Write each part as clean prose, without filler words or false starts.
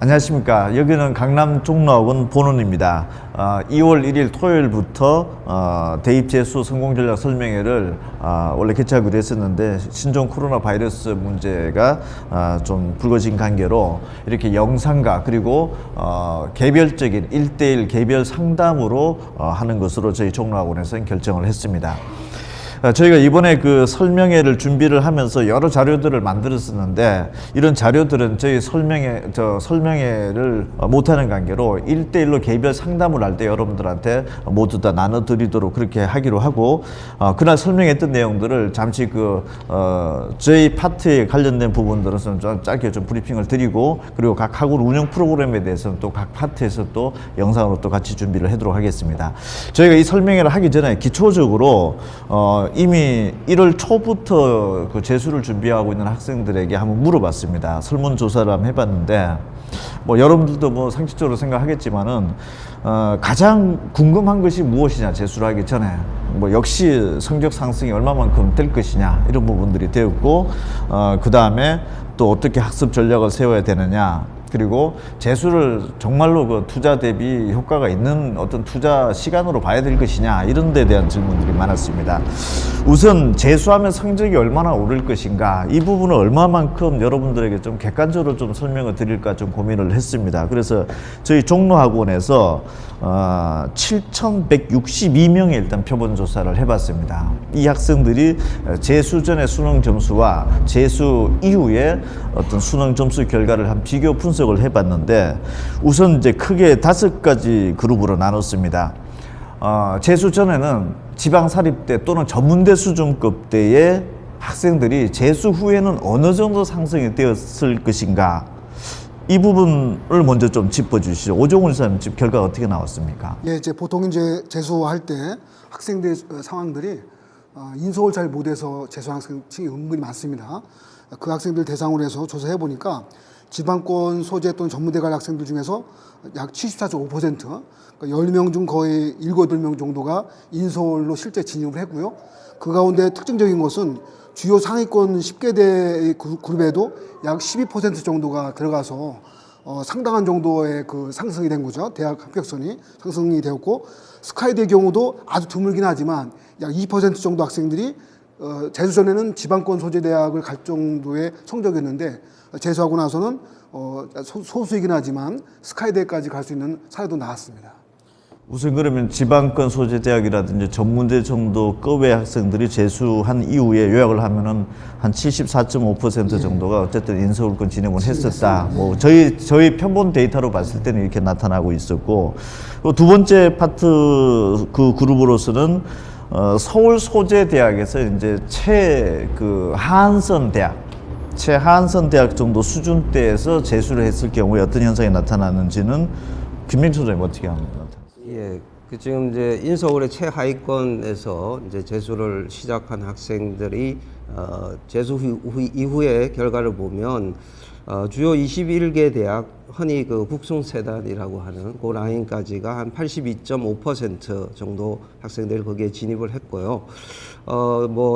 안녕하십니까. 여기는 강남 종로학원 본원입니다. 2월 1일 토요일부터 대입 재수 성공 전략 설명회를 원래 개최하기로 했었는데 신종 코로나 바이러스 문제가 좀 불거진 관계로 이렇게 영상과 그리고 개별적인 1대1 개별 상담으로 하는 것으로 저희 종로학원에서는 결정을 했습니다. 저희가 이번에 그 설명회를 준비를 하면서 여러 자료들을 만들었었는데 이런 자료들은 저희 설명회를 못하는 관계로 1대1로 개별 상담을 할 때 여러분들한테 모두 다 나눠드리도록 그렇게 하기로 하고 그날 설명했던 내용들을 잠시 저희 파트에 관련된 부분들은 좀 짧게 좀 브리핑을 드리고 그리고 각 학원 운영 프로그램에 대해서는 또 각 파트에서 또 영상으로 또 같이 준비를 하도록 하겠습니다. 저희가 이 설명회를 하기 전에 기초적으로 이미 1월 초부터 그 재수를 준비하고 있는 학생들에게 한번 물어봤습니다. 설문조사를 한번 해봤는데, 여러분들도 상식적으로 생각하겠지만은, 가장 궁금한 것이 무엇이냐, 재수를 하기 전에. 역시 성적 상승이 얼마만큼 될 것이냐, 이런 부분들이 되었고, 그 다음에 또 어떻게 학습 전략을 세워야 되느냐, 그리고 재수를 정말로 그 투자 대비 효과가 있는 어떤 투자 시간으로 봐야 될 것이냐 이런 데 대한 질문들이 많았습니다. 우선 재수하면 성적이 얼마나 오를 것인가 이 부분을 얼마만큼 여러분들에게 좀 객관적으로 좀 설명을 드릴까 좀 고민을 했습니다. 그래서 저희 종로학원에서 7,162명의 일단 표본 조사를 해봤습니다. 이 학생들이 재수 전의 수능 점수와 재수 이후에 어떤 수능 점수 결과를 한 비교 분석을 해봤는데 우선 이제 크게 5가지 그룹으로 나눴습니다. 재수 전에는 지방사립대 또는 전문대 수준급 대의 학생들이 재수 후에는 어느 정도 상승이 되었을 것인가 이 부분을 먼저 좀 짚어주시죠. 오종훈 선생님 지금 결과가 어떻게 나왔습니까? 예, 이제 보통 이제 재수할 때 학생들 상황들이 인서울 잘 못해서 재수하는 학생층이 은근히 많습니다. 그 학생들 대상으로 해서 조사해 보니까 지방권 소재 또는 전문대 갈 학생들 중에서 약 74.5%, 그러니까 10명 중 거의 7, 8명 정도가 인서울로 실제 진입을 했고요. 그 가운데 특징적인 것은 주요 상위권 10개 그룹에도 약 12% 정도가 들어가서 상당한 정도의 그 상승이 된 거죠. 대학 합격선이 상승이 되었고 스카이대의 경우도 아주 드물긴 하지만 약 2% 정도 학생들이 재수 전에는 지방권 소재 대학을 갈 정도의 성적이었는데 재수하고 나서는 소수이긴 하지만 스카이대까지 갈 수 있는 사례도 나왔습니다. 우선 그러면 지방권 소재 대학이라든지 전문대 정도 급의 학생들이 재수한 이후에 요약을 하면은 한 74.5% 정도가 어쨌든 인서울권 진입을 했었다. 저희 표본 데이터로 봤을 때는 이렇게 나타나고 있었고 두 번째 파트 그 그룹으로서는 서울 소재 대학에서 이제 최하한선 대학 정도 수준대에서 재수를 했을 경우에 어떤 현상이 나타나는지는 김민철 선생님 어떻게 합니까? 예, 지금 이제 인서울의 최하위권에서 이제 재수를 시작한 학생들이 재수 이후의 결과를 보면 주요 21개 대학 흔히 그 국승세단이라고 하는 그 라인까지가 한 82.5% 정도 학생들이 거기에 진입을 했고요.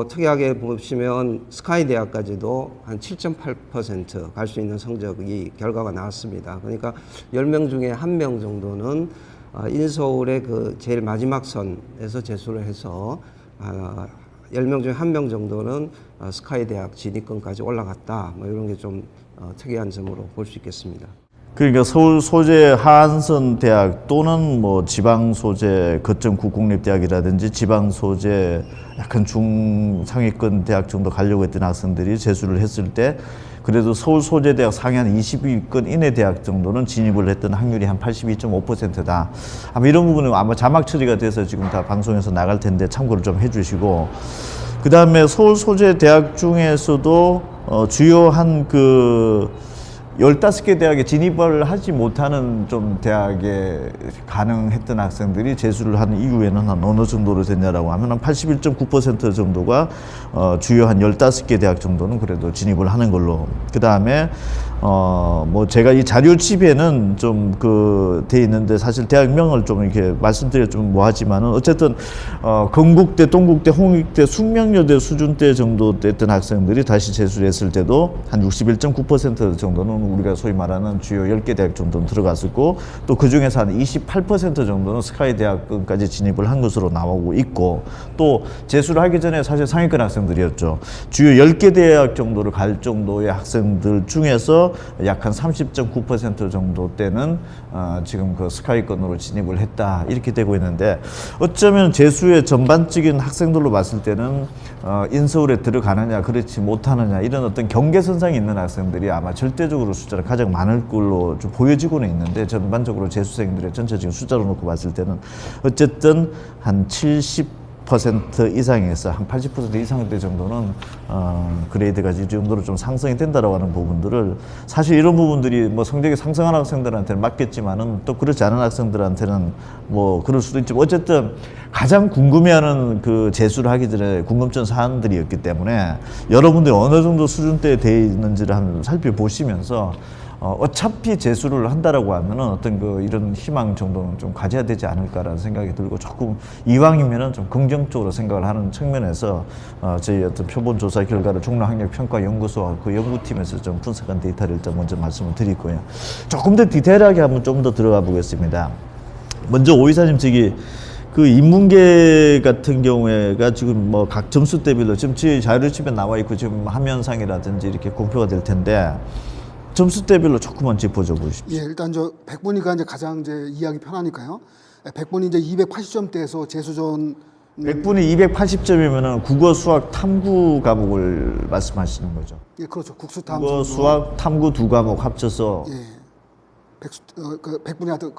특이하게 보시면 스카이 대학까지도 한 7.8% 갈 수 있는 성적이 결과가 나왔습니다. 그러니까 10명 중에 1명 정도는 인서울의 그 제일 마지막 선에서 재수를 해서 10명 중에 1명 정도는 스카이 대학 진입권까지 올라갔다. 이런 게 좀 특이한 점으로 볼 수 있겠습니다. 그러니까 서울 소재 하한선 대학 또는 지방 소재 거점구 공립대학이라든지 지방 소재 약간 중상위권 대학 정도 가려고 했던 학생들이 재수를 했을 때 그래도 서울 소재대학 상위 한 20위권 이내 대학 정도는 진입을 했던 확률이 한 82.5%다. 아마 이런 부분은 아마 자막 처리가 돼서 지금 다 방송에서 나갈 텐데 참고를 좀 해주시고 그 다음에 서울 소재 대학 중에서도 주요한 15개 대학에 진입을 하지 못하는 좀 대학에 가능했던 학생들이 재수를 한 이후에는 한 어느 정도로 됐냐라고 하면 한 81.9% 정도가 주요 한 15개 대학 정도는 그래도 진입을 하는 걸로. 그 다음에 뭐 제가 이 자료집에는 좀 돼 있는데 사실 대학명을 좀 이렇게 말씀드려 좀 뭐하지만은 어쨌든 건국대, 동국대, 홍익대, 숙명여대 수준대 정도 됐던 학생들이 다시 재수를 했을 때도 한 61.9% 정도는 우리가 소위 말하는 주요 10개 대학 정도는 들어갔었고, 또 그 중에서 한 28% 정도는 스카이 대학까지 진입을 한 것으로 나오고 있고, 또 재수를 하기 전에 사실 상위권 학생들이었죠. 주요 10개 대학 정도를 갈 정도의 학생들 중에서 약 한 30.9% 정도 때는 지금 그 스카이권으로 진입을 했다, 이렇게 되고 있는데, 어쩌면 재수의 전반적인 학생들로 봤을 때는 인서울에 들어가느냐 그렇지 못하느냐 이런 어떤 경계선상에 있는 학생들이 아마 절대적으로 숫자가 가장 많을 걸로 좀 보여지고는 있는데, 전반적으로 재수생들의 전체적인 숫자로 놓고 봤을 때는 어쨌든 한 70% 이상에서 한 80% 이상대 정도는 그레이드가 이 정도로 좀 상승이 된다라고 하는 부분들을, 사실 이런 부분들이 뭐 성적이 상승하는 학생들한테는 맞겠지만은 또 그렇지 않은 학생들한테는 뭐 그럴 수도 있지만, 어쨌든 가장 궁금해하는 그 재수를 하기 전에 궁금증 사안들이었기 때문에 여러분들이 어느 정도 수준대에 돼 있는지를 한번 살펴보시면서 어차피 재수를 한다라고 하면은 어떤 이런 희망 정도는 좀 가져야 되지 않을까라는 생각이 들고, 조금 이왕이면은 좀 긍정적으로 생각을 하는 측면에서 저희 어떤 표본 조사 결과를 종로학력평가연구소와 그 연구팀에서 좀 분석한 데이터를 일단 먼저 말씀을 드리고요. 조금 더 디테일하게 한번 좀 더 들어가 보겠습니다. 먼저 오이사님, 그 인문계 같은 경우에가 지금 뭐 각 점수 대별로 지금 제 자료집에 나와 있고 지금 화면상이라든지 이렇게 공표가 될 텐데, 점수대별로 조금만 짚어줘 보십시오. 예, 일단 100분이가 이제 가장 이제 이해하기 편하니까요. 100분이 이제 280점대에서 재수전 100분이 280점이면은 국어, 수학, 탐구 과목을 말씀하시는 거죠. 예, 그렇죠. 국수 탐 국어, 수학, 탐구 두 과목 합쳐서 예. 100분이 하여튼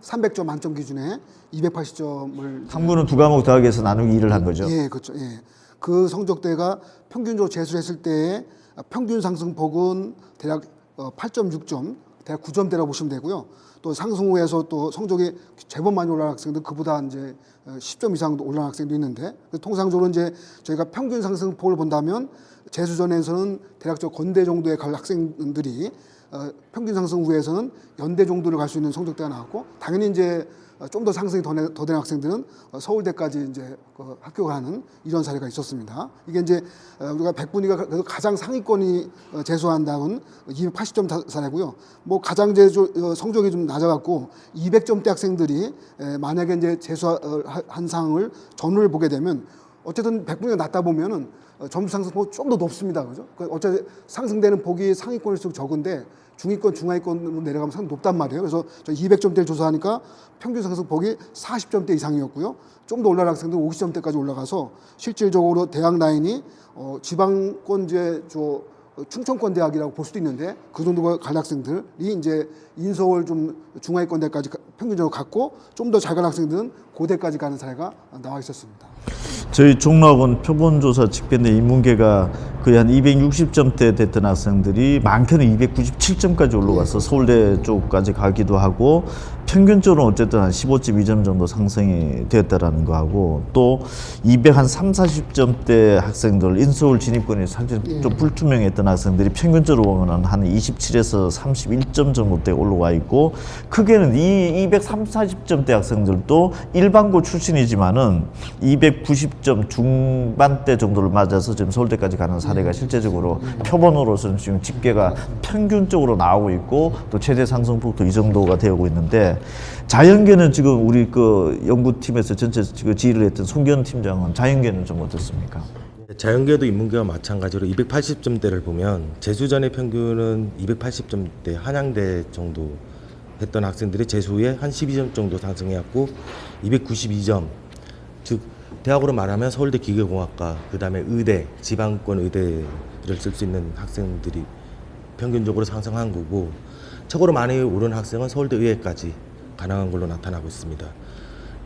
300점 만점 기준에 280점을 탐구는 두 과목 더하기해서 나누기 2를 한 거죠. 예, 그렇죠. 예. 그 성적대가 평균적으로 재수했을 때의 평균 상승폭은 대략 8.6점, 대략 9점대라고 보시면 되고요. 또 상승 후에서 또 성적이 제법 많이 올라간 학생들, 그보다 이제 10점 이상 올라간 학생도 있는데, 통상적으로 이제 저희가 평균 상승폭을 본다면 재수전에서는 대략 건대 정도에 갈 학생들이 평균 상승 후에서는 연대 정도를 갈 수 있는 성적대가 나왔고, 당연히 이제 좀 더 상승이 더 된 학생들은 서울대까지 이제 합격하는 이런 사례가 있었습니다. 이게 이제 우리가 100분위가 가장 상위권이 재수한다는 280점 사례고요. 뭐 가장 성적이 좀 낮아갖고 200점대 학생들이 만약에 이제 재수한 상을 전후를 보게 되면, 어쨌든 100분위가 낮다 보면은 점수 상승폭이 좀 더 높습니다. 그죠? 어차피 상승되는 폭이 상위권일수록 적은데 중위권, 중하위권으로 내려가면 상당히 높단 말이에요. 그래서 저 200점대를 조사하니까 평균 상승폭이 40점대 이상이었고요. 좀 더 올라간 학생들 50점대까지 올라가서 실질적으로 대학 라인이 지방권 이제 충청권 대학이라고 볼 수도 있는데, 그 정도가 갈 학생들이 이제 인서울 좀 중하위권대까지 평균적으로 갔고, 좀 더 잘 간 학생들은 고대까지 가는 사례가 나와 있었습니다. 저희 종로학원 표본조사 집계인데 인문계가 거의 한 260점대 됐던 학생들이 많게는 297점까지 올라가서 서울대 쪽까지 가기도 하고, 평균적으로 어쨌든 한 15.2점 정도 상승이 되었다라는 거하고, 또 230, 40점대 학생들, 인서울 진입권이 사실 좀 불투명했던 학생들이 평균적으로 보면 한 27에서 31점 정도대 올라와 있고, 크게는 이 230, 40점대 학생들도 일반고 출신이지만은 290점 중반대 정도를 맞아서 지금 서울대까지 가는 사례가 실제적으로 표본으로서는 지금 집계가 평균적으로 나오고 있고, 또 최대 상승폭도 이 정도가 되고 있는데, 자연계는 지금 우리 그 연구팀에서 전체 지휘를 했던 송기현 팀장은 자연계는 좀 어떻습니까? 자연계도 인문계와 마찬가지로 280점대를 보면 재수전의 평균은 280점대, 한양대 정도 했던 학생들이 재수 후에 한 12점 정도 상승해왔고, 292점, 즉 대학으로 말하면 서울대 기계공학과, 그 다음에 의대, 지방권 의대를 쓸 수 있는 학생들이 평균적으로 상승한 거고, 최고로 많이 오른 학생은 서울대 의예까지 가능한 걸로 나타나고 있습니다.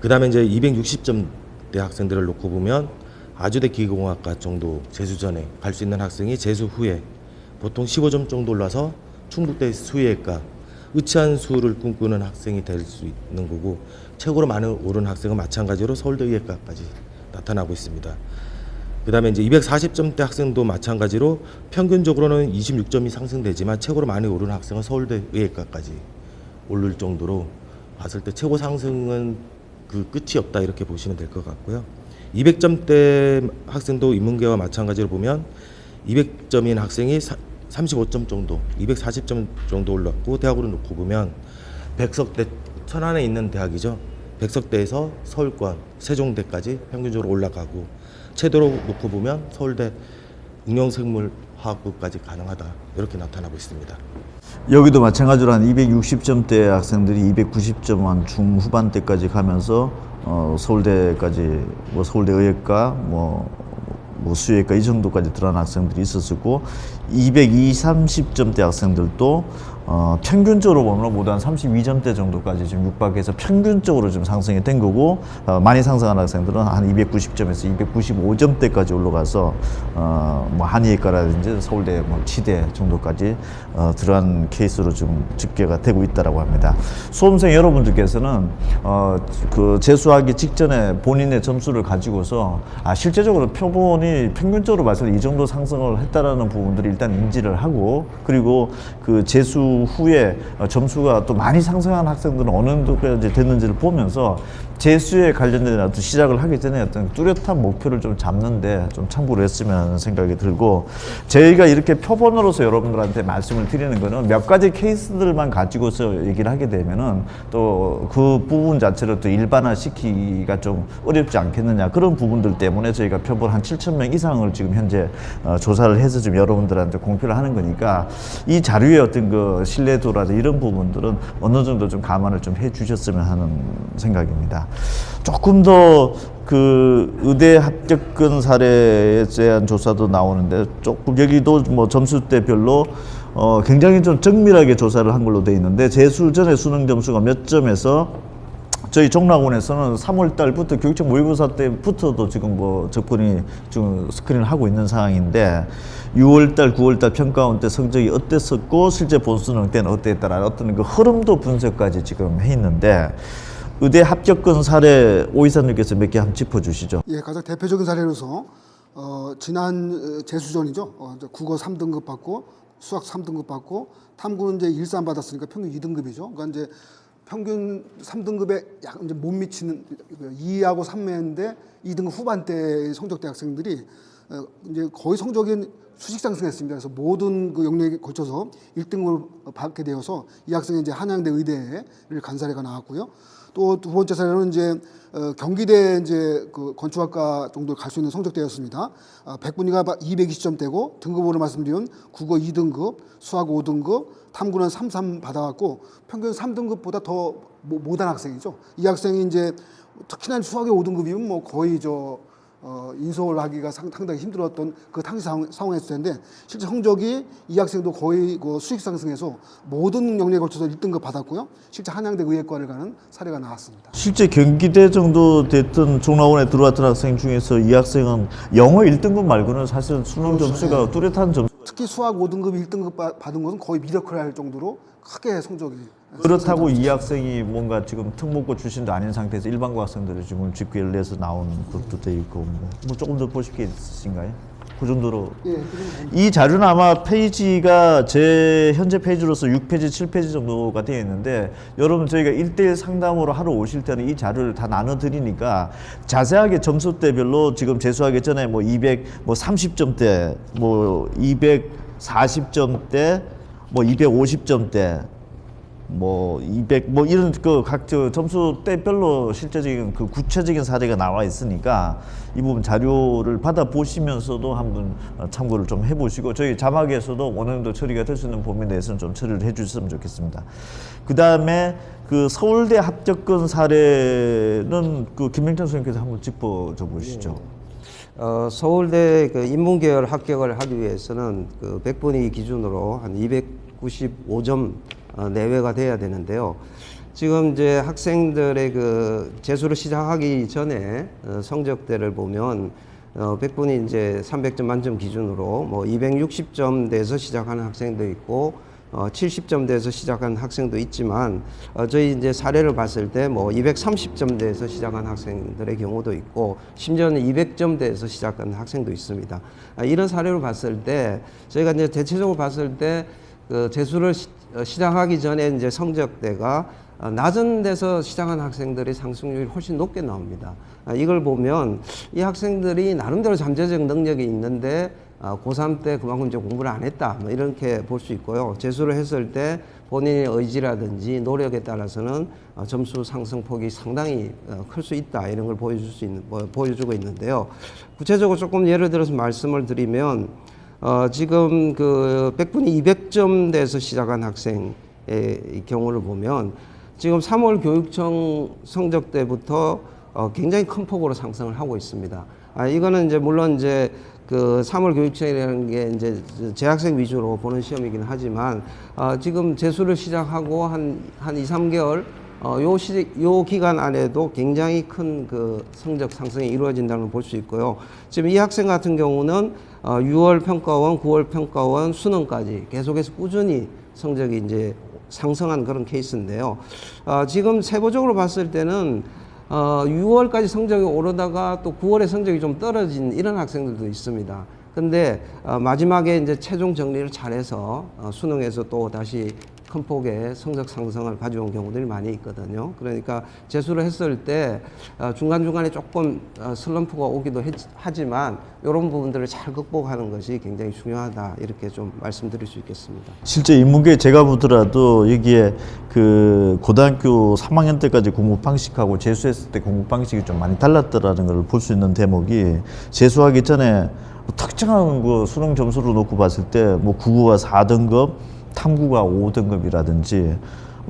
그 다음에 이제 260점대 학생들을 놓고 보면 아주대 기계공학과 정도 재수 전에 갈 수 있는 학생이 재수 후에 보통 15점 정도 올라서 충북대 수의학과, 의치한 수를 꿈꾸는 학생이 될 수 있는 거고, 최고로 많이 오른 학생은 마찬가지로 서울대 의예과까지 나타나고 있습니다. 그다음에 이제 240점대 학생도 마찬가지로 평균적으로는 26점이 상승되지만 최고로 많이 오르는 학생은 서울대 의예과까지 오를 정도로 봤을 때 최고 상승은 그 끝이 없다 이렇게 보시면 될 것 같고요. 200점대 학생도 인문계와 마찬가지로 보면 200점인 학생이 35점 정도, 240점 정도 올랐고 대학으로 놓고 보면 백석대 천안에 있는 대학이죠. 백석대에서 서울권, 세종대까지 평균적으로 올라가고 최대로 놓고 보면 서울대 응용생물화학부까지 가능하다 이렇게 나타나고 있습니다. 여기도 마찬가지로 한 260점대 학생들이 290점 한 중후반대까지 가면서 서울대까지 뭐 서울대 의예과 뭐 수의과 이 정도까지 들어간 학생들이 있었고 220~30점대 학생들도 평균적으로 보면 모두 한 32점대 정도까지 지금 육박해서 평균적으로 좀 상승이 된 거고 많이 상승한 학생들은 한 290점에서 295점대까지 올라가서 뭐 한의과라든지 서울대 뭐 치대 정도까지 들어간 케이스로 좀 집계가 되고 있다라고 합니다. 수험생 여러분들께서는 그 재수하기 직전에 본인의 점수를 가지고서 실제적으로 표본이 평균적으로 봤을 때 이 정도 상승을 했다라는 부분들을 일단 인지를 하고 그리고 그 재수 후에 점수가 또 많이 상승한 학생들은 어느 정도까지 됐는지를 보면서 재수에 관련된 어떤 시작을 하기 전에 어떤 뚜렷한 목표를 좀 잡는데 좀 참고를 했으면 하는 생각이 들고 저희가 이렇게 표본으로서 여러분들한테 말씀을 드리는 거는 몇 가지 케이스들만 가지고서 얘기를 하게 되면은 또 그 부분 자체를 또 일반화 시키기가 좀 어렵지 않겠느냐 그런 부분들 때문에 저희가 표본 한 7,000명 이상을 지금 현재 조사를 해서 지금 여러분들한테 공표를 하는 거니까 이 자료의 어떤 그 신뢰도라든지 이런 부분들은 어느 정도 좀 감안을 좀 해 주셨으면 하는 생각입니다. 조금 더 그 의대 합격근 사례에 대한 조사도 나오는데 조금 여기도 뭐 점수대별로 굉장히 좀 정밀하게 조사를 한 걸로 돼 있는데 재수 전에 수능 점수가 몇 점에서 저희 종락원에서는 3월 달부터 교육청 모의고사 때부터도 지금 뭐 접근이 지금 스크린을 하고 있는 상황인데 6월 달, 9월 달 평가원 때 성적이 어땠었고 실제 본수능 때는 어땠다라는 어떤 그 흐름도 분석까지 지금 해 있는데 의대 합격권 사례 오 이사님께서 몇 개 한번 짚어주시죠. 예, 가장 대표적인 사례로서 지난 재수전이죠. 이제 국어 3등급 받고 수학 3등급 받고 탐구는 이제 1, 3 받았으니까 평균 2등급이죠. 그러니까 이제 평균 3등급에 약 이제 못 미치는 2하고 3매인데 2등급 후반대 성적대 학생들이 이제 거의 성적이 수직 상승했습니다. 그래서 모든 그 영역에 걸쳐서 1등급을 받게 되어서 이 학생이 이제 한양대 의대를 간 사례가 나왔고요. 또 두 번째 사례는 이제 경기대 이제 그 건축학과 정도 갈 수 있는 성적대였습니다. 100분위가 220점대고 등급으로 말씀드린 국어 2등급, 수학 5등급, 탐구는 3 받아갖고 평균 3등급보다 더 못한 학생이죠. 이 학생이 이제 특히나 수학의 5등급이면 뭐 거의 인서울 하기가 상당히 힘들었던 그 당시 상황이었을 텐데 실제 성적이 이 학생도 거의 그 수익 상승해서 모든 영역에 걸쳐서 1등급 받았고요. 실제 한양대 의예과를 가는 사례가 나왔습니다. 실제 경기대 정도 됐던 종락원에 들어왔던 학생 중에서 이 학생은 영어 1등급 말고는 사실 수능 점수가 뚜렷한 점수. 특히 수학 5등급, 1등급 받은 것은 거의 미라클 할 정도로 크게 성적이. 그렇다고 이 학생이 뭔가 지금 특목고 출신도 아닌 상태에서 일반고 학생들을 지금 집계를 내서 나온 것도 돼 있고 뭐 조금 더 보실 게 있으신가요? 그 정도로. 예, 이 자료는 아마 페이지가 제 현재 페이지로서 6페이지, 7페이지 정도가 되어 있는데 여러분 저희가 1대1 상담으로 하러 오실 때는 이 자료를 다 나눠 드리니까 자세하게 점수대별로 지금 재수하기 전에 뭐 230점대, 뭐 240점대, 뭐 250점대 뭐 200 뭐 이런 그 각 점수대별로 실제적인 그 구체적인 사례가 나와 있으니까 이 부분 자료를 받아 보시면서도 한번 참고를 좀 해보시고 저희 자막에서도 어느 정도 처리가 될 수 있는 범위에 대해서는 좀 처리를 해주셨으면 좋겠습니다. 그 다음에 그 서울대 합격권 사례는 그 김명찬 선생님께서 한번 짚어줘 보시죠. 서울대 그 인문계열 합격을 하기 위해서는 그 100분위 기준으로 한 295점 내외가 돼야 되는데요. 지금 이제 학생들의 그 재수를 시작하기 전에 성적대를 보면 100분이 이제 300점 만점 기준으로 뭐 260점 대에서 시작하는 학생도 있고 70점대에서 시작한 학생도 있지만 저희 이제 사례를 봤을 때 뭐 230점대에서 시작한 학생들의 경우도 있고 심지어는 200점대에서 시작한 학생도 있습니다. 이런 사례를 봤을 때 저희가 이제 대체적으로 봤을 때 그 재수를 시작하기 전에 이제 성적대가 낮은 데서 시작한 학생들의 상승률이 훨씬 높게 나옵니다. 이걸 보면 이 학생들이 나름대로 잠재적 능력이 있는데 고3 때 그만큼 이제 공부를 안 했다, 뭐 이렇게 볼 수 있고요. 재수를 했을 때 본인의 의지라든지 노력에 따라서는 점수 상승폭이 상당히 클 수 있다, 이런 걸 보여주고 있는데요. 구체적으로 조금 예를 들어서 말씀을 드리면 지금 그 100분이 200점대에서 시작한 학생의 경우를 보면 지금 3월 교육청 성적 때부터 굉장히 큰 폭으로 상승을 하고 있습니다. 이거는 이제 물론 이제 그 3월 교육청이라는 게 이제 재학생 위주로 보는 시험이긴 하지만 지금 재수를 시작하고 한 2, 3개월 요 기간 안에도 굉장히 큰 그 성적 상승이 이루어진다는 걸 볼 수 있고요. 지금 이 학생 같은 경우는 6월 평가원, 9월 평가원, 수능까지 계속해서 꾸준히 성적이 이제 상승한 그런 케이스인데요. 지금 세부적으로 봤을 때는 6월까지 성적이 오르다가 또 9월에 성적이 좀 떨어진 이런 학생들도 있습니다. 근데 마지막에 이제 최종 정리를 잘해서 수능에서 또 다시 큰 폭의 성적 상승을 가져온 경우들이 많이 있거든요. 그러니까 재수를 했을 때 중간중간에 조금 슬럼프가 오기도 하지만 이런 부분들을 잘 극복하는 것이 굉장히 중요하다, 이렇게 좀 말씀드릴 수 있겠습니다. 실제 인문계 제가 보더라도 여기에 그 고등학교 3학년 때까지 공부 방식하고 재수했을 때 공부 방식이 좀 많이 달랐더라는 걸 볼 수 있는 대목이, 재수하기 전에 특정한 그 수능 점수로 놓고 봤을 때 뭐 국어가 4등급, 탐구가 5등급이라든지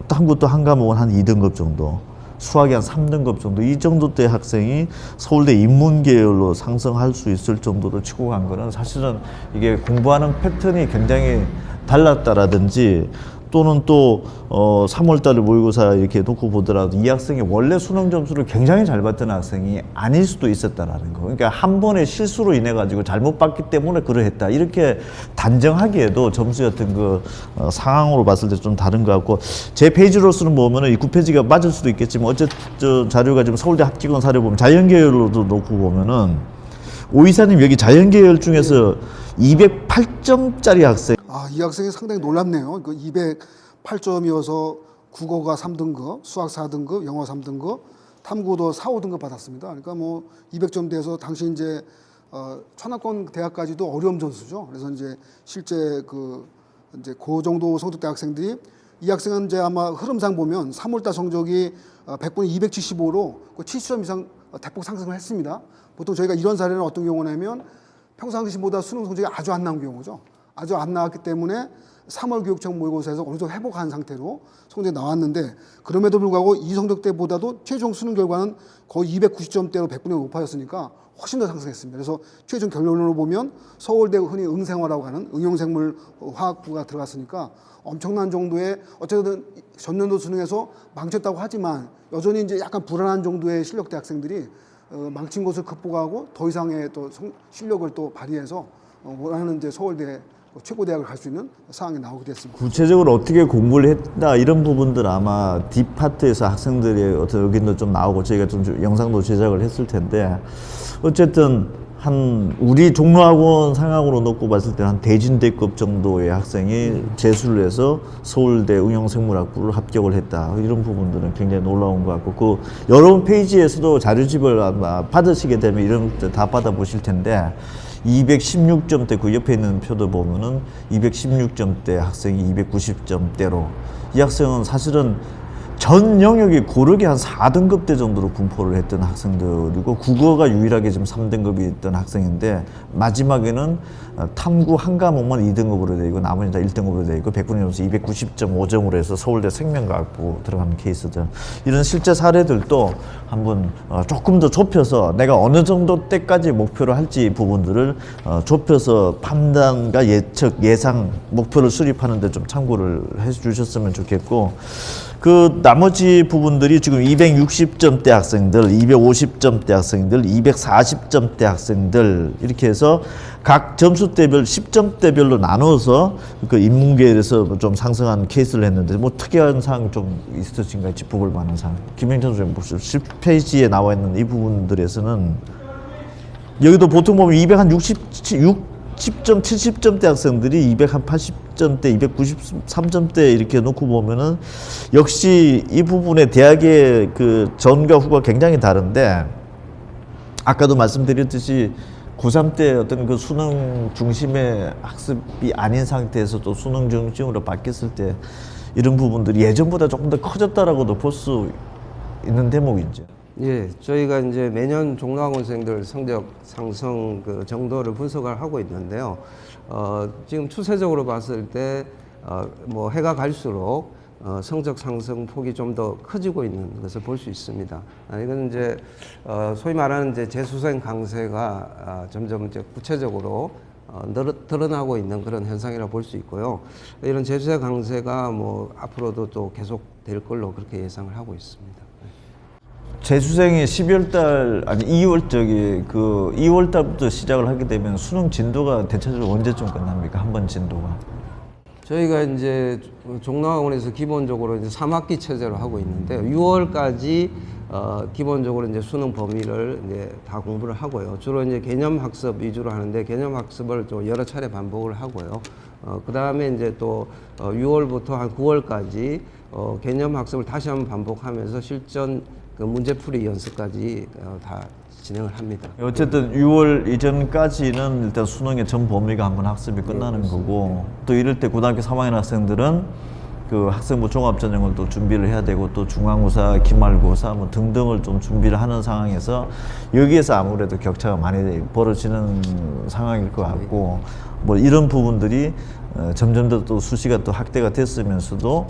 탐구도 한 과목은 한 2등급 정도, 수학이 한 3등급 정도, 이 정도 때 학생이 서울대 인문계열로 상승할 수 있을 정도로 치고 간 거는 사실은 이게 공부하는 패턴이 굉장히 달랐다라든지, 또는 또 3월달에 모의고사 이렇게 놓고 보더라도 이 학생이 원래 수능 점수를 굉장히 잘 받던 학생이 아닐 수도 있었다라는 거. 그러니까 한 번의 실수로 인해 가지고 잘못 봤기 때문에 그러했다, 이렇게 단정하기에도 점수였던 그 상황으로 봤을 때 좀 다른 것 같고, 제 페이지로서는 보면은 이 9페이지가 맞을 수도 있겠지만 어쨌든 자료가 지금 서울대 합격원 사례 보면 자연계열로도 놓고 보면은 오 이사님 여기 자연계열 중에서 208점짜리 학생, 이 학생이 상당히 놀랍네요. 그 208점이어서 국어가 3등급, 수학 4등급, 영어 3등급, 탐구도 4, 5등급 받았습니다. 그러니까 뭐 200점대에서 당시 이제 천하권 대학까지도 어려움 점수죠. 그래서 이제 실제 그 정도 성적대 학생들이, 이 학생은 이제 아마 흐름상 보면 3월달 성적이 100분이 275로 70점 이상 대폭 상승을 했습니다. 보통 저희가 이런 사례는 어떤 경우냐면 평상시보다 수능 성적이 아주 안 나온 경우죠. 아주 안 나왔기 때문에 3월 교육청 모의고사에서 어느 정도 회복한 상태로 성적이 나왔는데, 그럼에도 불구하고 이 성적대보다도 최종 수능 결과는 거의 290점대로 100분의 높아졌으니까 훨씬 더 상승했습니다. 그래서 최종 결론으로 보면 서울대 흔히 응생화라고 하는 응용생물 화학부가 들어갔으니까 엄청난 정도의, 어쨌든 전년도 수능에서 망쳤다고 하지만 여전히 이제 약간 불안한 정도의 실력대 학생들이 망친 것을 극복하고 더 이상의 또 실력을 또 발휘해서 원하는 이제 서울대 최고 대학을 갈 수 있는 상황이 나오게 됐습니다. 구체적으로 어떻게 공부를 했다, 이런 부분들 아마 뒷파트에서 학생들의 어떤 의견도 좀 나오고 저희가 좀 영상도 제작을 했을 텐데, 어쨌든 한 우리 종로학원 상황으로 놓고 봤을 때 한 대진대급 정도의 학생이 재수를 해서 서울대 응용생물학부를 합격을 했다, 이런 부분들은 굉장히 놀라운 것 같고, 그 여러 페이지에서도 자료집을 아마 받으시게 되면 이런 것들 다 받아보실 텐데, 216점대 그 옆에 있는 표도 보면은 216점대 학생이 290점대로, 이 학생은 사실은 전 영역이 고르게 한 4등급대 정도로 분포를 했던 학생들이고, 국어가 유일하게 지금 3등급이 있던 학생인데, 마지막에는 탐구 한 과목만 2등급으로 되어 있고 나머지는 다 1등급으로 되어 있고 100분의 점수 290.5점으로 해서 서울대 생명과학부 들어가는 케이스들, 이런 실제 사례들도 한번 조금 더 좁혀서 내가 어느 정도 때까지 목표를 할지 부분들을 좁혀서 판단과 예측, 예상, 목표를 수립하는 데 좀 참고를 해 주셨으면 좋겠고, 그 나머지 부분들이 지금 260점대 학생들, 250점대 학생들, 240점대 학생들 이렇게 해서 각 점수대별 10점대별로 나눠서 그 인문계에서 좀 상승한 케이스를 했는데 뭐 특이한 사항 좀 있으신가요? 짚어볼 만한 사항. 김영철 선생님, 10페이지에 나와 있는 이 부분들에서는 여기도 보통 보면 260점, 70점대 학생들이 280점대, 293점대 이렇게 놓고 보면은 역시 이 부분에 대학의 그 전과 후가 굉장히 다른데 아까도 말씀드렸듯이 고3 때 어떤 그 수능 중심의 학습이 아닌 상태에서 또 수능 중심으로 바뀌었을 때 이런 부분들이 예전보다 조금 더 커졌다라고도 볼 수 있는 대목이죠. 예, 저희가 이제 매년 종로학원생들 성적 상승 그 정도를 분석을 하고 있는데요. 지금 추세적으로 봤을 때, 뭐 해가 갈수록 성적 상승 폭이 좀 더 커지고 있는 것을 볼 수 있습니다. 이건 이제 소위 말하는 이제 재수생 강세가 점점 이제 구체적으로 드러나고 있는 그런 현상이라고 볼 수 있고요. 이런 재수생 강세가 뭐 앞으로도 또 계속 될 걸로 그렇게 예상을 하고 있습니다. 재수생이 12월 달 아니 2월 그 2월 달부터 시작을 하게 되면 수능 진도가 대체적으로 언제쯤 끝납니까? 한 번 진도가. 저희가 이제 종로학원에서 기본적으로 이제 3학기 체제로 하고 있는데 6월까지 기본적으로 이제 수능 범위를 이제 다 공부를 하고요. 주로 이제 개념 학습 위주로 하는데 개념 학습을 좀 여러 차례 반복을 하고요. 그 다음에 이제 또 6월부터 한 9월까지 개념 학습을 다시 한번 반복하면서 실전 그 문제풀이 연습까지 다 진행을 합니다. 어쨌든 6월 이전까지는 일단 수능의 전 범위가 한번 학습이 끝나는 거고 또 이럴 때 고등학교 3학년 학생들은 그 학생부 종합전형을 또 준비를 해야 되고 또 중간고사, 기말고사 뭐 등등을 좀 준비를 하는 상황에서 여기에서 아무래도 격차가 많이 벌어지는 상황일 것 같고 뭐 이런 부분들이 점점 더 또 수시가 또 확대가 됐으면서도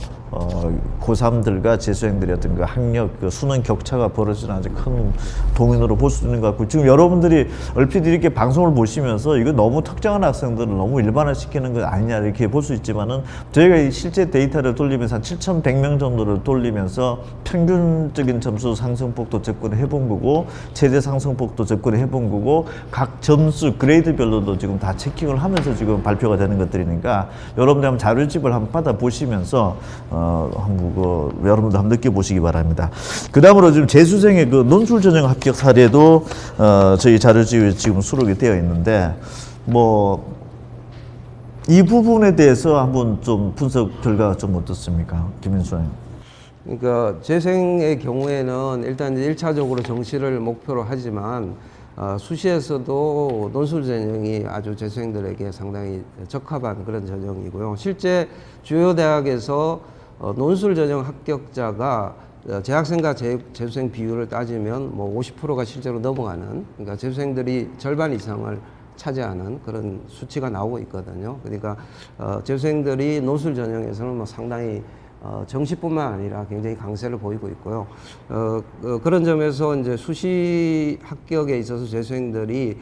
고3들과 재수생들의 어떤 그 학력, 그 수능 격차가 벌어지는 아주 큰 동인으로 볼 수 있는 것 같고 지금 여러분들이 얼핏 이렇게 방송을 보시면서 이거 너무 특정한 학생들을 너무 일반화시키는 거 아니냐 이렇게 볼 수 있지만은 저희가 실제 데이터를 돌리면서 한 7,100명 정도를 돌리면서 평균적인 점수 상승폭도 접근을 해본 거고 최대 상승폭도 접근을 해본 거고 각 점수 그레이드별로도 지금 다 체킹을 하면서 지금 발표가 되는 것들이니까 여러분들 한번 자료집을 한번 받아보시면서 여러분들 한번 느껴보시기 바랍니다. 그 다음으로 지금 재수생의 그 논술 전형 합격 사례도 저희 자료집에 지금 수록이 되어 있는데 뭐 이 부분에 대해서 한번 좀 분석 결과가 좀 어떻습니까? 김인수 의원님. 그러니까 재생의 경우에는 일단 이제 1차적으로 정시를 목표로 하지만 수시에서도 논술 전형이 아주 재수생들에게 상당히 적합한 그런 전형이고요. 실제 주요 대학에서 논술 전형 합격자가 재학생과 재수생 비율을 따지면 뭐 50%가 실제로 넘어가는, 그러니까 재수생들이 절반 이상을 차지하는 그런 수치가 나오고 있거든요. 그러니까 재수생들이 논술 전형에서는 뭐 상당히 정시뿐만 아니라 굉장히 강세를 보이고 있고요. 그런 점에서 이제 수시 합격에 있어서 재수생들이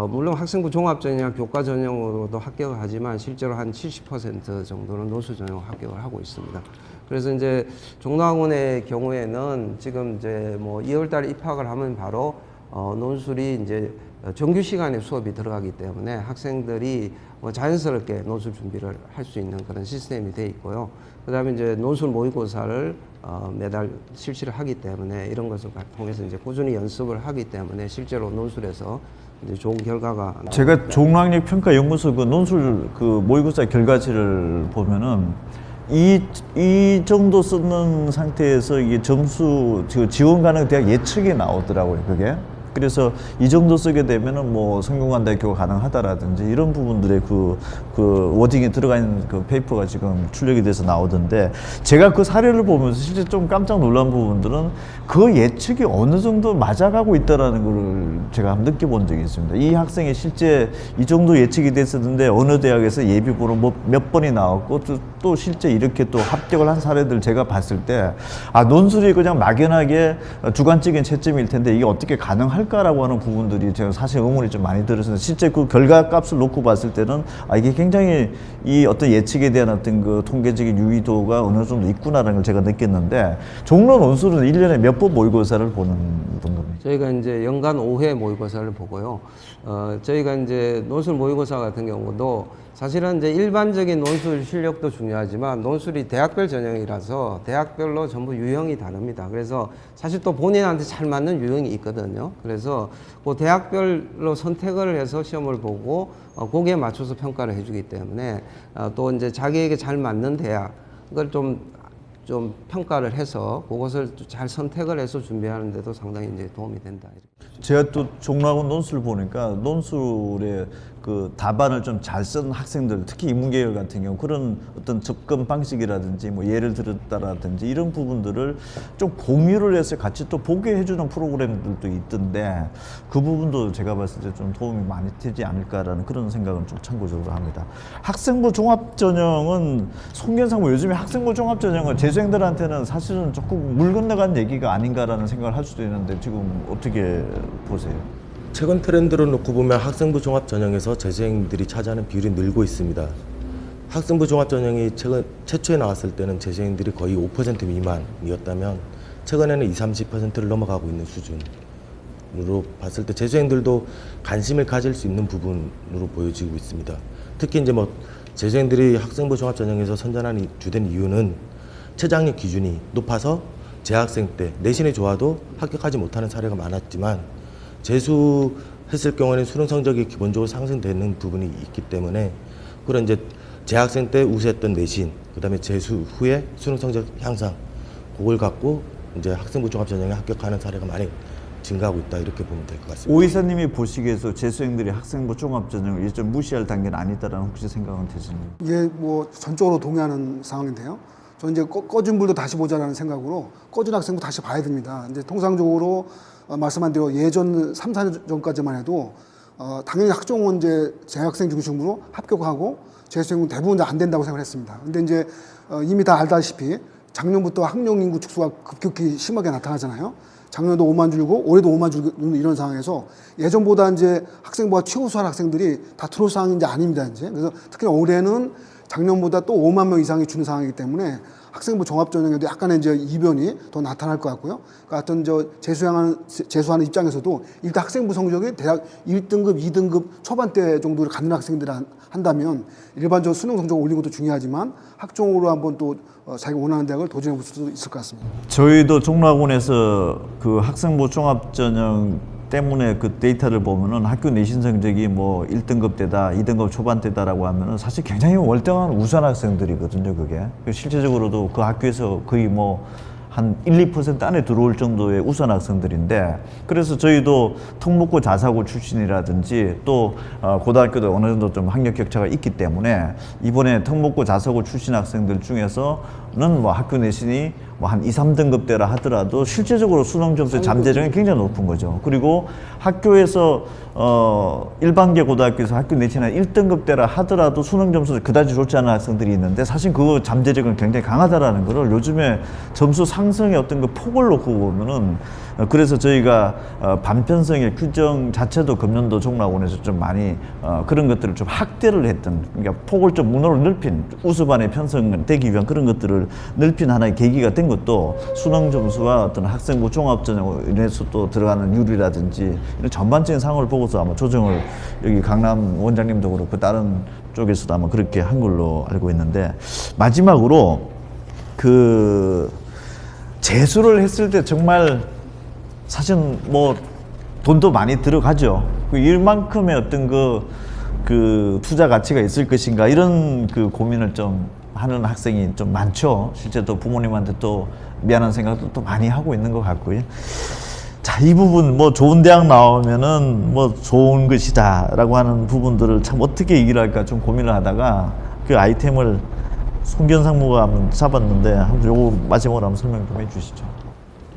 물론 학생부 종합전형이나 교과 전형으로도 합격을 하지만 실제로 한 70% 정도는 논술 전형 합격을 하고 있습니다. 그래서 이제 종로학원의 경우에는 지금 이제 뭐 2월달에 입학을 하면 바로 논술이 이제 정규 시간에 수업이 들어가기 때문에 학생들이 뭐 자연스럽게 논술 준비를 할 수 있는 그런 시스템이 돼 있고요. 그다음에 이제 논술 모의고사를 매달 실시를 하기 때문에 이런 것을 통해서 이제 꾸준히 연습을 하기 때문에 실제로 논술에서 이제 좋은 결과가 제가 종로학력 평가 연구소 그 논술 그 모의고사 결과지를 보면은 이 정도 쓰는 상태에서 이게 점수 지원 가능 대학 예측이 나오더라고요, 그게. 그래서 이 정도 쓰게 되면은 뭐 성균관대학교가 가능하다라든지 이런 부분들의 그 워딩이 들어가 있는 그 페이퍼가 지금 출력이 돼서 나오던데 제가 그 사례를 보면서 실제 좀 깜짝 놀란 부분들은 그 예측이 어느 정도 맞아가고 있다라는 걸 제가 한번 느껴본 적이 있습니다. 이 학생이 실제 이 정도 예측이 됐었는데 어느 대학에서 예비고로 뭐 몇 번이 나왔고 또 실제 이렇게 또 합격을 한 사례들 제가 봤을 때 논술이 그냥 막연하게 주관적인 채점일 텐데 이게 어떻게 가능할 할까라고 하는 부분들이 제가 사실 의문이 좀 많이 들어서 실제 그 결과값을 놓고 봤을 때는 이게 굉장히 이 어떤 예측에 대한 어떤 그 통계적인 유의도가 어느 정도 있구나라는 걸 제가 느꼈는데 종로 논술은 1년에 몇 번 모의고사를 보는 겁니까? 저희가 이제 연간 5회 모의고사를 보고요. 저희가 이제 논술 모의고사 같은 경우도 사실은 이제 일반적인 논술 실력도 중요하지만 논술이 대학별 전형이라서 대학별로 전부 유형이 다릅니다. 그래서 사실 또 본인한테 잘 맞는 유형이 있거든요. 그래서 그 대학별로 선택을 해서 시험을 보고 거기에 맞춰서 평가를 해주기 때문에 또 이제 자기에게 잘 맞는 대학을 좀 평가를 해서 그것을 잘 선택을 해서 준비하는 데도 상당히 이제 도움이 된다. 제가 또 종로학원 논술을 보니까 논술의 그 답안을 좀 잘 쓴 학생들, 특히 인문계열 같은 경우 그런 어떤 접근 방식이라든지 뭐 예를 들었다라든지 이런 부분들을 좀 공유를 해서 같이 또 보게 해주는 프로그램들도 있던데 그 부분도 제가 봤을 때 좀 도움이 많이 되지 않을까라는 그런 생각은 좀 참고적으로 합니다. 학생부 종합전형은 송견상무 요즘에 학생부 종합전형은 재수생들한테는 사실은 조금 물 건너간 얘기가 아닌가라는 생각을 할 수도 있는데 지금 어떻게 보세요? 최근 트렌드로 놓고 보면 학생부 종합 전형에서 재수생들이 차지하는 비율이 늘고 있습니다. 학생부 종합 전형이 최초에 나왔을 때는 재수생들이 거의 5% 미만이었다면 최근에는 20-30%를 넘어가고 있는 수준으로 봤을 때 재수생들도 관심을 가질 수 있는 부분으로 보여지고 있습니다. 특히 이제 뭐 재수생들이 학생부 종합 전형에서 선전하는 주된 이유는 최장력 기준이 높아서 재학생 때 내신이 좋아도 합격하지 못하는 사례가 많았지만 재수했을 경우에는 수능 성적이 기본적으로 상승되는 부분이 있기 때문에 그런 이제 재학생 때 우수했던 내신, 그다음에 재수 후에 수능 성적 향상, 그걸 갖고 이제 학생부 종합전형에 합격하는 사례가 많이 증가하고 있다 이렇게 보면 될 것 같습니다. 오 이사님이 보시기에서 재수생들이 학생부 종합전형을 좀 무시할 단계는 아니다라는 혹시 생각은 드시나요? 이게 뭐 전적으로 동의하는 상황인데요. 저는 이제 꺼진 불도 다시 보자라는 생각으로 꺼진 학생부 다시 봐야 됩니다. 이제 통상적으로 말씀한 대로 예전 3, 4년 전까지만 해도 당연히 학종은 이제 재학생 중심으로 합격하고 재수생은 대부분 안 된다고 생각했습니다. 근데 이제 이미 다 알다시피 작년부터 학령 인구 축소가 급격히 심하게 나타나잖아요. 작년도 5만 줄고 올해도 5만 줄고 이런 상황에서 예전보다 이제 학생부가 최우수한 학생들이 다 들어올 상황이 이제 아닙니다. 이제 그래서 특히 올해는 작년보다 또 5만 명 이상이 주는 상황이기 때문에 학생부 종합전형에도 약간의 이제 이변이 더 나타날 것 같고요. 그러니까 하여튼 재수하는 입장에서도 일단 학생부 성적이 대학 1등급, 2등급 초반대 정도를 갖는 학생들이 한다면 일반적으로 수능 성적 올리는 것도 중요하지만 학종으로 한번 또 자기가 원하는 대학을 도전해 볼 수도 있을 것 같습니다. 저희도 종로학원에서 그 학생부 종합전형 때문에 그 데이터를 보면은 학교 내신 성적이 뭐 1등급 대다, 2등급 초반대다라고 하면은 사실 굉장히 월등한 우수한 학생들이거든요, 그게. 실제적으로도 그 학교에서 거의 뭐 한 1-2% 안에 들어올 정도의 우수한 학생들인데 그래서 저희도 특목고 자사고 출신이라든지 또 고등학교도 어느 정도 좀 학력 격차가 있기 때문에 이번에 특목고 자사고 출신 학생들 중에서는 뭐 학교 내신이 뭐 한 2-3등급대라 하더라도 실제적으로 수능 점수의 잠재력이 굉장히 높은 거죠. 그리고 학교에서 일반계 고등학교에서 학교 내신이 1등급대라 하더라도 수능 점수 그다지 좋지 않은 학생들이 있는데 사실 그 잠재력은 굉장히 강하다라는 거를 요즘에 점수 상승의 어떤 그 폭을 놓고 보면은 그래서 저희가 반편성의 규정 자체도 금년도 종로학원에서 좀 많이 그런 것들을 좀 확대를 했던, 그러니까 폭을 좀 문호를 넓힌 우수반의 편성되기 위한 그런 것들을 넓힌 하나의 계기가 된 것도 수능 점수와 어떤 학생부 종합전형으로 인해서 또 들어가는 율이라든지 이런 전반적인 상황을 보고서 아마 조정을 여기 강남 원장님도 그렇고 다른 쪽에서도 아마 그렇게 한 걸로 알고 있는데 마지막으로 그 재수를 했을 때 정말 사실 뭐 돈도 많이 들어가죠. 그 일만큼의 어떤 그 투자 가치가 있을 것인가 이런 그 고민을 좀 하는 학생이 좀 많죠. 실제 또 부모님한테 또 미안한 생각도 또 많이 하고 있는 것 같고요. 자, 이 부분 뭐 좋은 대학 나오면은 뭐 좋은 것이다라고 하는 부분들을 참 어떻게 얘기를 할까 좀 고민을 하다가 그 아이템을 송견상무가 한번 잡았는데 한번 요거 마지막으로 한번 설명 좀 해주시죠.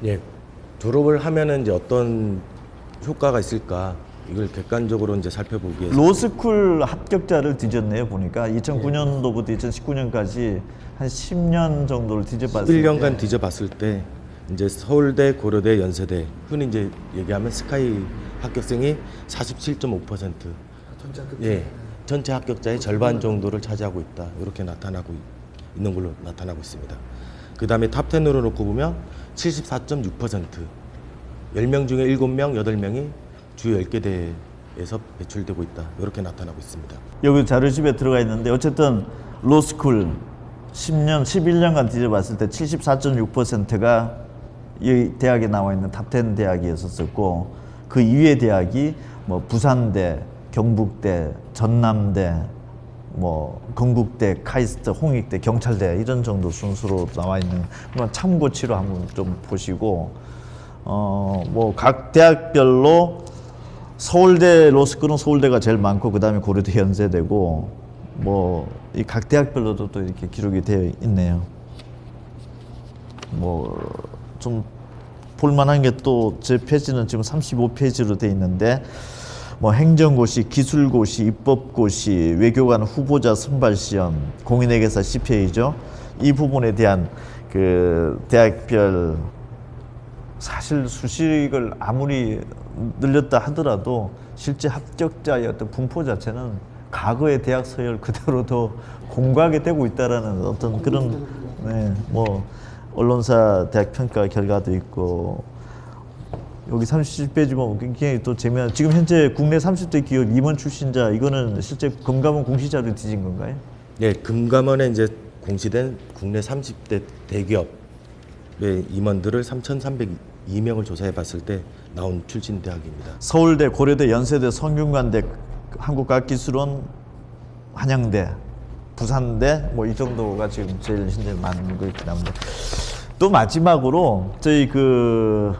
예, 졸업을 하면은 이제 어떤 효과가 있을까 이걸 객관적으로 이제 살펴보기 위해서 로스쿨 합격자를 뒤졌네요. 보니까 2009년도부터 2019년까지 한 10년 정도를 뒤져봤을 11년간 때 뒤져봤을 때 이제 서울대, 고려대, 연세대 흔히 이제 얘기하면 스카이 합격생이 47.5%. 전체 합격. 예, 전체 합격자의 절반 정도를 차지하고 있다. 이렇게 나타나고 있는 걸로 나타나고 있습니다. 그 다음에 탑10으로 놓고 보면 74.6%. 10명 중에 7명, 8명이 주요 10개 대에서 배출되고 있다. 이렇게 나타나고 있습니다. 여기 자료집에 들어가 있는데 어쨌든 로스쿨 10년, 11년간 뒤져봤을 때 74.6%가 이 대학에 나와 있는 탑10 대학이었었고 그 이외의 대학이 뭐 부산대, 경북대, 전남대, 뭐 건국대, 카이스트, 홍익대, 경찰대 이런 정도 순수로 나와 있는 그런 참고치로 한번 좀 보시고 뭐 각 대학별로 서울대 로스쿨은 서울대가 제일 많고 그 다음에 고려대, 연세대고 뭐 이 각 대학별로도 또 이렇게 기록이 되어 있네요. 뭐 좀 볼만한 게 또 제 페이지는 지금 35페이지로 돼 있는데 뭐 행정고시, 기술고시, 입법고시, 외교관 후보자 선발시험, 공인회계사 CPA죠. 이 부분에 대한 그 대학별 사실 수식을 아무리 늘렸다 하더라도 실제 합격자의 어떤 분포 자체는 과거의 대학 서열 그대로 더 공고하게 되고 있다라는 어떤 그런 네, 뭐 언론사 대학 평가 결과도 있고 여기 37페이지 보면 굉장히 또 재미난 지금 현재 국내 30대 기업 임원 출신자 이거는 실제 금감원 공시자료 뒤진 건가요? 예, 금감원에 이제 공시된 국내 30대 대기업의 임원들을 3,302명을 조사해 봤을 때 나온 출신 대학입니다. 서울대, 고려대, 연세대, 성균관대, 한국과학기술원, 한양대, 부산대 뭐 이 정도가 지금 제일 현재 많은 거 이렇게 나오는데 또 마지막으로 저희 그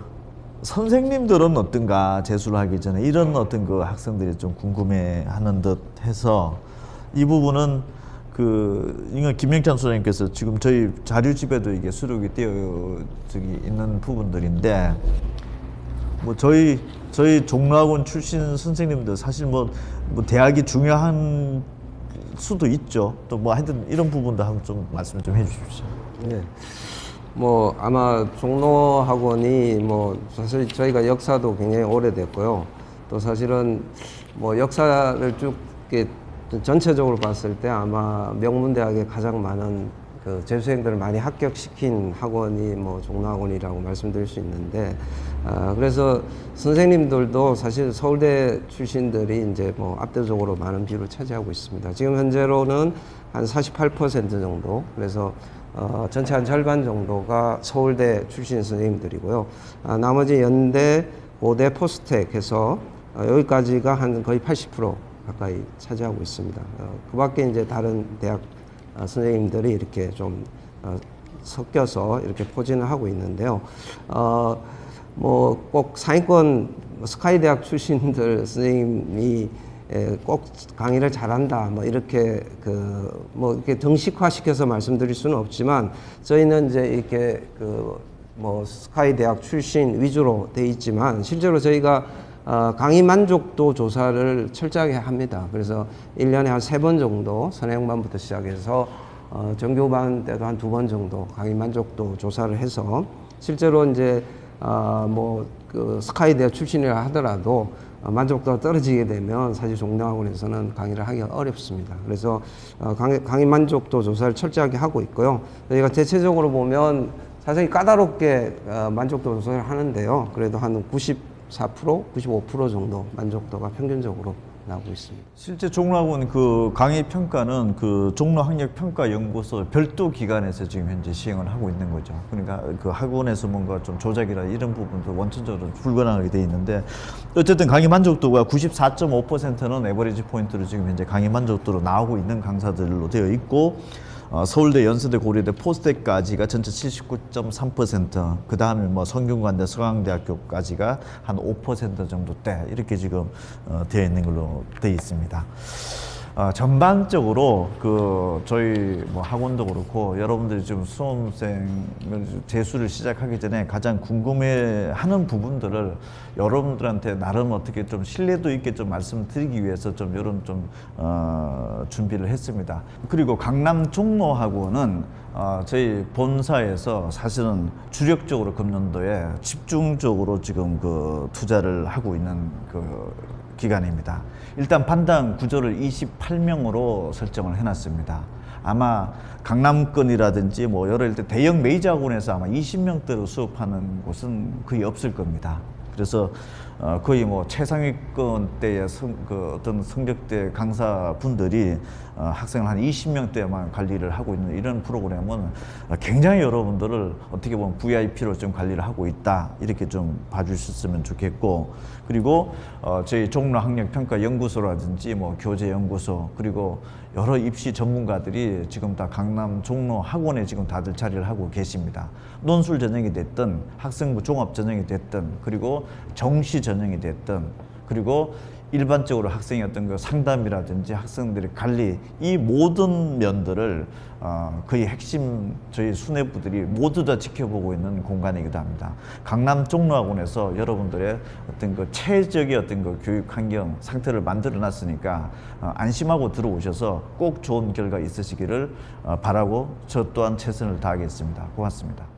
선생님들은 어떤가 재수를 하기 전에 이런 어떤 그 학생들이 좀 궁금해하는 듯 해서 이 부분은 그 이건 김영찬 소장님께서 지금 저희 자료집에도 이게 수록이 되어 저기 있는 부분들인데 뭐 저희 종로학원 출신 선생님들 사실 뭐 대학이 중요한 수도 있죠. 또 뭐 하여튼 이런 부분도 한번 좀 말씀 좀 해주십시오. 네. 뭐 아마 종로학원이 뭐 사실 저희가 역사도 굉장히 오래됐고요. 또 사실은 뭐 역사를 쭉 이렇게 전체적으로 봤을 때 아마 명문대학에 가장 많은 그 재수생들을 많이 합격시킨 학원이 뭐 종로학원이라고 말씀드릴 수 있는데 그래서 선생님들도 사실 서울대 출신들이 이제 뭐 압도적으로 많은 비율을 차지하고 있습니다. 지금 현재로는 한 48% 정도 그래서 전체 한 절반 정도가 서울대 출신 선생님들이고요. 나머지 연대, 고대, 포스텍 해서 여기까지가 한 거의 80% 가까이 차지하고 있습니다. 그 밖에 이제 다른 대학 선생님들이 이렇게 좀 섞여서 이렇게 포진을 하고 있는데요. 뭐 꼭 상위권 스카이 대학 출신들 선생님이 꼭 강의를 잘한다 뭐 이렇게 뭐 이렇게 정식화 시켜서 말씀드릴 수는 없지만 저희는 이제 이렇게 뭐 스카이 대학 출신 위주로 돼 있지만 실제로 저희가 강의 만족도 조사를 철저하게 합니다. 그래서 1년에 한 3번 정도 선행반부터 시작해서 정교반 때도 한 2번 정도 강의 만족도 조사를 해서 실제로 이제 뭐 스카이 대학 출신이라 하더라도 만족도가 떨어지게 되면 사실 종로학원에서는 강의를 하기가 어렵습니다. 그래서 강의 만족도 조사를 철저하게 하고 있고요. 저희가 대체적으로 보면 사실 까다롭게 만족도 조사를 하는데요. 그래도 한 94%, 95% 정도 만족도가 평균적으로 나오고 있습니다. 실제 종로학원 그 강의 평가는 그 종로학력평가연구소 별도 기관에서 지금 현재 시행을 하고 있는 거죠. 그러니까 그 학원에서 뭔가 좀 조작이나 이런 부분도 원천적으로 불가능하게 돼 있는데 어쨌든 강의 만족도가 94.5%는 에버리지 포인트로 지금 현재 강의 만족도로 나오고 있는 강사들로 되어 있고 서울대, 연세대, 고려대, 포스텍까지가 전체 79.3%, 그 다음에 뭐 성균관대, 서강대학교까지가 한 5% 정도대 이렇게 지금 되어 있는 걸로 되어 있습니다. 전반적으로 그 저희 뭐 학원도 그렇고 여러분들이 지금 수험생을 재수를 시작하기 전에 가장 궁금해하는 부분들을 여러분들한테 나름 어떻게 좀 신뢰도 있게 좀 말씀드리기 위해서 좀 이런 좀 준비를 했습니다. 그리고 강남 종로학원은 저희 본사에서 사실은 주력적으로 금년도에 집중적으로 지금 그 투자를 하고 있는 그 기간입니다. 일단 반당 구조를 28명으로 설정을 해놨습니다. 아마 강남권이라든지 뭐 여러 일대 대형 메이저 학원에서 아마 20명대로 수업하는 곳은 거의 없을 겁니다. 그래서 거의 뭐 최상위권대의 어떤 성적대 강사분들이 학생을 한 20명대만 관리를 하고 있는 이런 프로그램은 굉장히 여러분들을 어떻게 보면 VIP로 좀 관리를 하고 있다 이렇게 좀 봐주셨으면 좋겠고, 그리고 저희 종로학력평가연구소라든지 뭐 교재연구소 그리고 여러 입시 전문가들이 지금 다 강남 종로 학원에 지금 다들 자리를 하고 계십니다. 논술 전형이 됐든 학생부 종합 전형이 됐든 그리고 정시 전형이 됐든 그리고 일반적으로 학생의 어떤 그 상담이라든지 학생들의 관리 이 모든 면들을 거의 핵심 저희 수뇌부들이 모두 다 지켜보고 있는 공간이기도 합니다. 강남 종로학원에서 여러분들의 어떤 그 최적의 어떤 그 교육 환경 상태를 만들어 놨으니까 안심하고 들어오셔서 꼭 좋은 결과 있으시기를 바라고 저 또한 최선을 다하겠습니다. 고맙습니다.